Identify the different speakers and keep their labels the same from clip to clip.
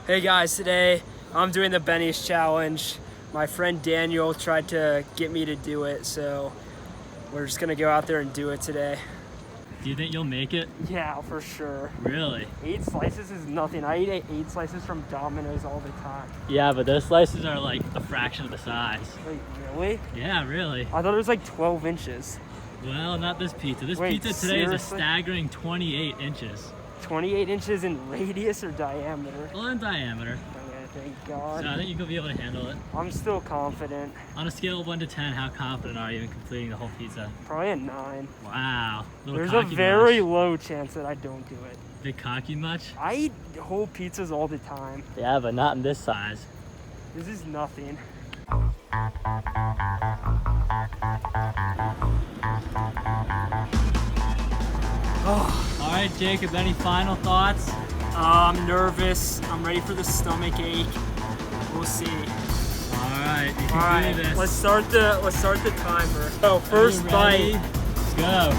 Speaker 1: Hey guys, today I'm doing the Benny's challenge. My friend Daniel tried to get me to do it, so we're just gonna go out there and do it today.
Speaker 2: Do you think you'll make it?
Speaker 1: Yeah, for sure.
Speaker 2: Really?
Speaker 1: 8 slices is nothing. I eat 8 slices from Domino's all the time.
Speaker 2: Yeah, but those slices are like a fraction of the size.
Speaker 1: Wait, really?
Speaker 2: Yeah, really.
Speaker 1: I thought it was like 12 inches.
Speaker 2: Well, not this pizza. This
Speaker 1: Wait,
Speaker 2: pizza today is a
Speaker 1: seriously?
Speaker 2: staggering 28 inches.
Speaker 1: 28 inches in radius or diameter?
Speaker 2: Well, in diameter.
Speaker 1: Okay, thank God.
Speaker 2: So I think you'll be able to handle it.
Speaker 1: I'm still confident.
Speaker 2: On a scale of 1 to 10, how confident are you in completing the whole pizza?
Speaker 1: Probably a 9.
Speaker 2: Wow. Little
Speaker 1: There's a
Speaker 2: cocky
Speaker 1: very
Speaker 2: much.
Speaker 1: low chance that I don't do it.
Speaker 2: Big cocky much?
Speaker 1: I eat whole pizzas all the time.
Speaker 2: Yeah, but not in this size.
Speaker 1: This is nothing.
Speaker 2: All right, Jacob, any final thoughts?
Speaker 1: I'm nervous. I'm ready for the stomach ache. We'll see.
Speaker 2: All right, you
Speaker 1: All
Speaker 2: can
Speaker 1: right,
Speaker 2: do this.
Speaker 1: let's start the timer. So first
Speaker 2: Are you ready?
Speaker 1: bite.
Speaker 2: Let's go.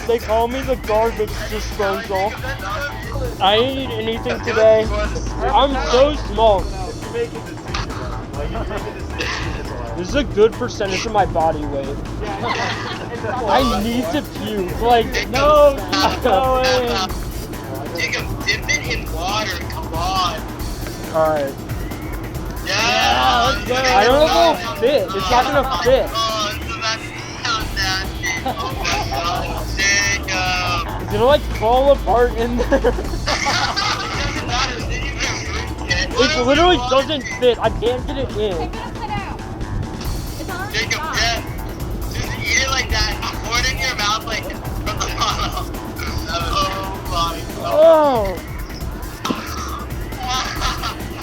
Speaker 1: They call me the garbage disposal. I didn't eat anything today. I'm so small. This is a good percentage of my body weight. I need to puke. Like, no, keep going.
Speaker 3: Jacob, dip it in water. Come on.
Speaker 1: Alright.
Speaker 3: Yeah, let's go.
Speaker 1: I don't know if it'll fit. It's not gonna fit.
Speaker 3: Oh, it's about to sound nasty. Oh my God, Jacob.
Speaker 1: It's gonna like fall apart in there.
Speaker 3: It doesn't matter. Didn't even drink it.
Speaker 1: It literally doesn't fit. I can't get it in.
Speaker 3: Jacob, yeah. Just eat it like that. Pour it in your mouth like from the bottle. Oh my God.
Speaker 1: Oh,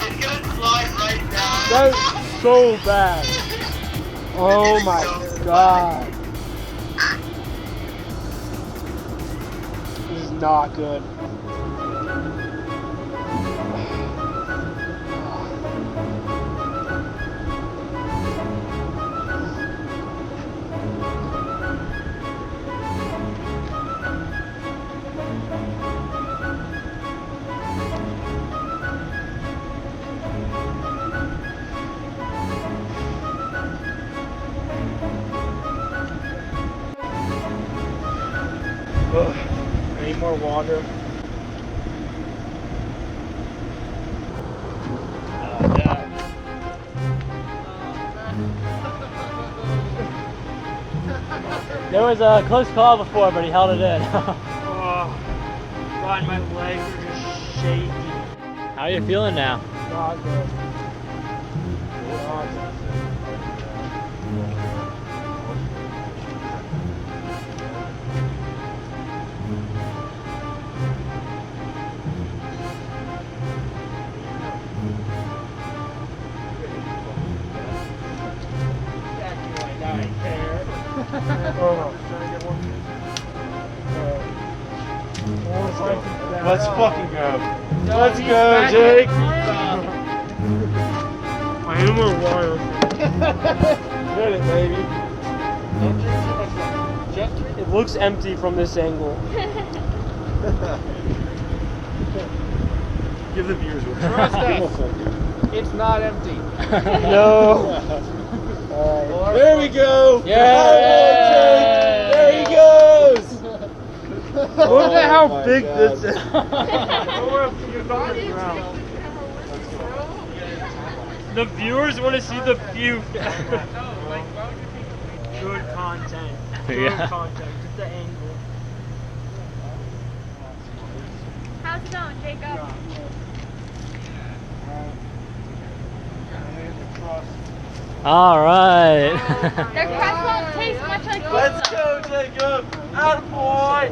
Speaker 3: It's gonna slide right down.
Speaker 1: that's so bad. Oh my God. This is not good. Ugh, I need more water.
Speaker 2: There was a close call before, but he held it in.
Speaker 1: Oh, God, my legs are just shaky.
Speaker 2: How are you feeling now?
Speaker 1: Not good. Not good.
Speaker 4: Let's fucking go. Let's go, Jake.
Speaker 1: I need more water.
Speaker 4: Get it, baby.
Speaker 1: It looks empty from this angle.
Speaker 4: Give the viewers one.
Speaker 5: It's not empty.
Speaker 1: No.
Speaker 4: There we go.
Speaker 2: Yeah.
Speaker 4: There he goes.
Speaker 1: Look at how
Speaker 4: my
Speaker 1: big
Speaker 4: God.
Speaker 1: this is. The viewers want to see the puke. Good content. Good
Speaker 2: Yeah.
Speaker 1: content. Just the angle.
Speaker 6: How's it going, Jacob?
Speaker 2: All right.
Speaker 6: Their crust won't taste much like pizza.
Speaker 4: Let's go, Jacob. Attaboy.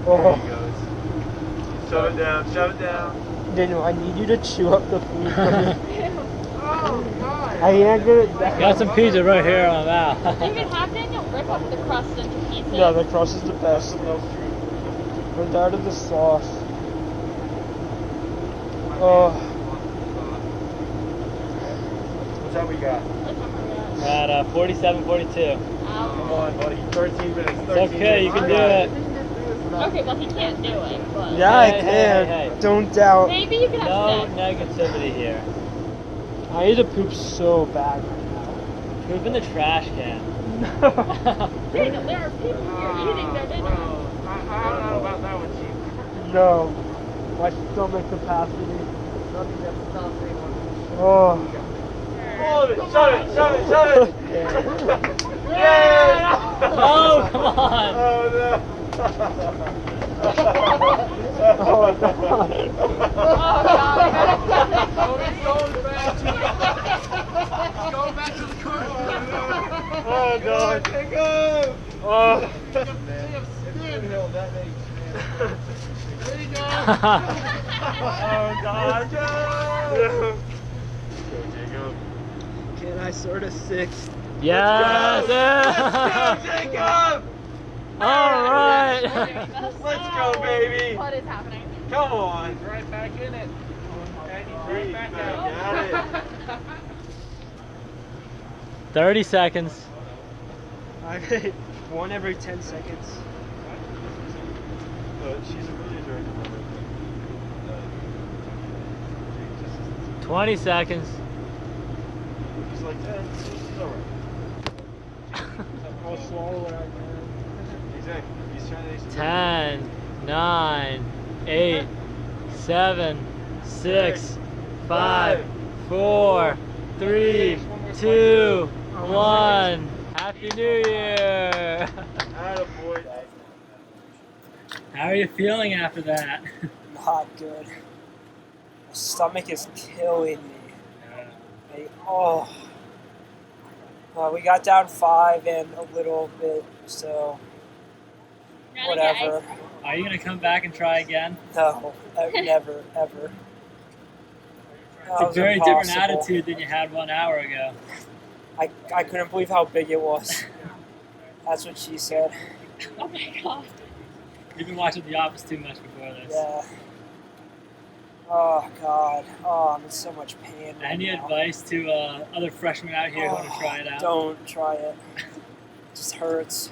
Speaker 1: Oh.
Speaker 4: There he goes. Shove it down. Shove it down.
Speaker 1: Daniel, I need you to chew up the food for me.
Speaker 6: Oh, God.
Speaker 1: I can't get it down.
Speaker 2: Got some pizza right here on the mouth.
Speaker 6: You can have Daniel rip up the crust into pieces.
Speaker 1: Yeah, the crust is the best. I'm tired of the sauce. Oh.
Speaker 4: time we got?
Speaker 2: We're at 47, 42.
Speaker 4: Come on, buddy. 13 minutes. 13
Speaker 2: It's okay, you can do it.
Speaker 6: Okay, well he can't do it, but
Speaker 1: Yeah, I
Speaker 2: Hey,
Speaker 1: can.
Speaker 2: hey, hey.
Speaker 1: Don't doubt.
Speaker 6: maybe you can have
Speaker 2: No
Speaker 6: sex.
Speaker 2: negativity here.
Speaker 1: I need to poop so bad right
Speaker 2: Poop in the trash can.
Speaker 6: Jacob, there are people here eating their dinner.
Speaker 4: I don't know about that one, Chief.
Speaker 1: now. No. My stomach capacity. Oh.
Speaker 4: Shove it, shove it, shove it, shove it. Yeah!
Speaker 2: Oh, come on.
Speaker 4: Oh, no.
Speaker 1: Oh, God.
Speaker 4: Oh, God. Take him. Oh. Oh, God. Go, Jacob.
Speaker 1: Can I sort of six?
Speaker 2: Yes.
Speaker 4: Let's go, Jacob.
Speaker 2: All right.
Speaker 4: Let's go, baby.
Speaker 6: What is happening?
Speaker 4: Come on. Right back in it. Right back out.
Speaker 2: 30 seconds.
Speaker 1: I made one every 10 seconds.
Speaker 4: She's right.
Speaker 2: 20 seconds.
Speaker 4: He's like, she's alright.
Speaker 1: I'll swallow what I can.
Speaker 4: Exactly. He's trying to.
Speaker 2: 10, 9, 8, 7, 6, 5, 4, 3, 2, 1. Happy New Year!
Speaker 4: Attaboy.
Speaker 2: How are you feeling after that?
Speaker 1: Not good. My stomach is killing me. Oh. We got down 5 and a little bit, so whatever.
Speaker 2: Are you gonna come back and try again?
Speaker 1: No, never, ever. That
Speaker 2: It's a
Speaker 1: was
Speaker 2: very different
Speaker 1: impossible.
Speaker 2: attitude than you had 1 hour ago.
Speaker 1: I couldn't believe how big it was. That's what she said.
Speaker 6: Oh my god.
Speaker 2: You've been watching The Office too much before this.
Speaker 1: Yeah. Oh, God. Oh, I'm in so much pain right
Speaker 2: Any
Speaker 1: now.
Speaker 2: advice to other freshmen out here who want to try it out?
Speaker 1: Don't try it. It just hurts.